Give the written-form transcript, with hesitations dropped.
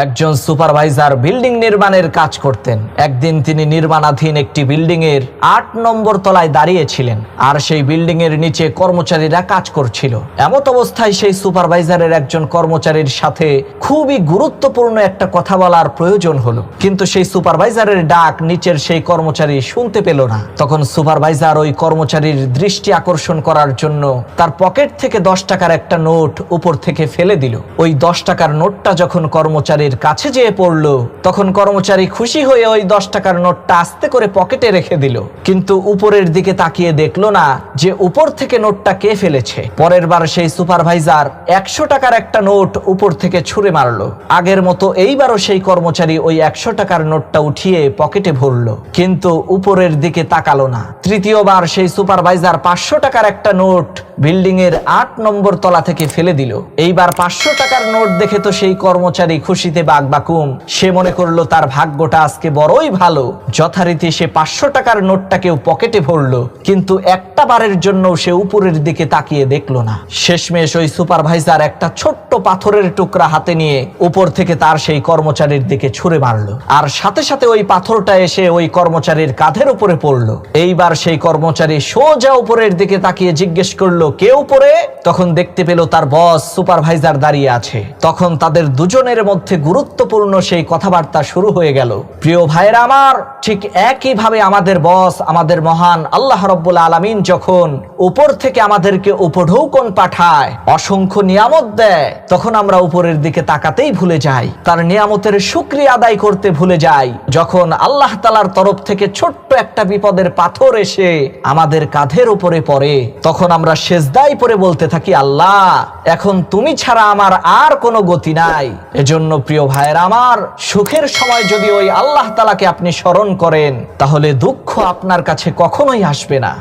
একজন supervisor building নির্মাণের কাজ করতেন। একদিন তিনি নির্মাণাধীন একটি বিল্ডিং এর ৮ নম্বর তলায় দাঁড়িয়েছিলেন, আর সেই বিল্ডিং এর নিচে কর্মচারীরা কাজ করছিল। এমত অবস্থায় সেই সুপারভাইজারের একজন কর্মচারীর সাথে খুবই গুরুত্বপূর্ণ একটা কথা বলার প্রয়োজন হলো, কিন্তু সেই সুপারভাইজারের ডাক নিচের সেই কর্মচারী শুনতে পেল না। তখন সুপারভাইজার ওই কর্মচারীর দৃষ্টি আকর্ষণ করার জন্য তার পকেট থেকে 10 টাকার একটা নোট উপর থেকে ফেলে দিল। ওই 10 টাকার নোটটা যখন কর্মচারীর কাছে যেয়ে পড়লো, তখন কর্মচারী খুশি হয়ে ওই 10 টাকার নোটটা আস্তে করে পকেটে রেখে দিল, কিন্তু উপরের দিকে তাকিয়ে দেখলো না যে উপর থেকে নোটটা কে ফেলেছে। পরের বার সেই সুপারভাইজার 100 টাকার একটা নোট উপর থেকে ছুঁড়ে মারলো। আগের মতো এইবারও সেই কর্মচারী ওই 100 টাকার নোটটা উঠিয়ে পকেটে ভরলো, কিন্তু উপরের দিকে তাকালো না। তৃতীয়বার সেই সুপারভাইজার 500 টাকার একটা নোট বিল্ডিং এর 8 নম্বর তলা থেকে ফেলে দিল। এইবার 500 টাকার নোট দেখে তো সেই কর্মচারী খুশিতে বাকবাকুম। সে মনে করলো তার ভাগ্যটা আজকে বড়ই ভালো। যথারীতি সে 500 টাকার নোটটাকেও পকেটে ভরলো, কিন্তু একটা বারের জন্য সে উপরের দিকে তাকিয়ে দেখলো না। শেষমেশ ওই সুপারভাইজার একটা ছোট্ট পাথরের টুকরা হাতে নিয়ে উপর থেকে তার সেই কর্মচারীর দিকে ছুঁড়ে মারলো, আর সাথে সাথে ওই পাথরটা এসে ওই কর্মচারীর কাঁধের উপরে পড়লো। এইবার সেই কর্মচারী সোজা উপরের দিকে তাকিয়ে জিজ্ঞেস করলো, কে উপরে? তখন দেখতে পেল তার বস সুপারভাইজার দাঁড়িয়ে আছে। তখন তাদের দুজনের মধ্যে গুরুত্বপূর্ণ সেই কথাবার্তা শুরু হয়ে গেল। প্রিয় ভাইরা আমার, ঠিক একইভাবে আমাদের বস, আমাদের মহান আল্লাহ রাব্বুল আলামিন যখন উপর থেকে আমাদেরকে উপঢৌকন পাঠায়, অসংখ্য নিয়ামত দেয়, তখন আমরা উপরের দিকে তাকাতেই ভুলে যাই, তার নিয়ামতের শুকরিয়া আদায় করতে ভুলে যাই। যখন আল্লাহ তাআলার তরফ থেকে ছোট্ট একটা বিপদের পাথর এসে আমাদের কাঁধের উপরে পড়ে, তখন আমরা সেজদায় পড়ে বলতে থাকি, আল্লাহ, এখন তুমি ছাড়া আমার আর কোনো গতি নাই। এজন্য প্রিয় ভাইয়েরা আমার, সুখের সময় যদি ওই আল্লাহ তাআলাকে আপনি স্মরণ করেন, তাহলে দুঃখ আপনার কাছে কখনোই আসবে না।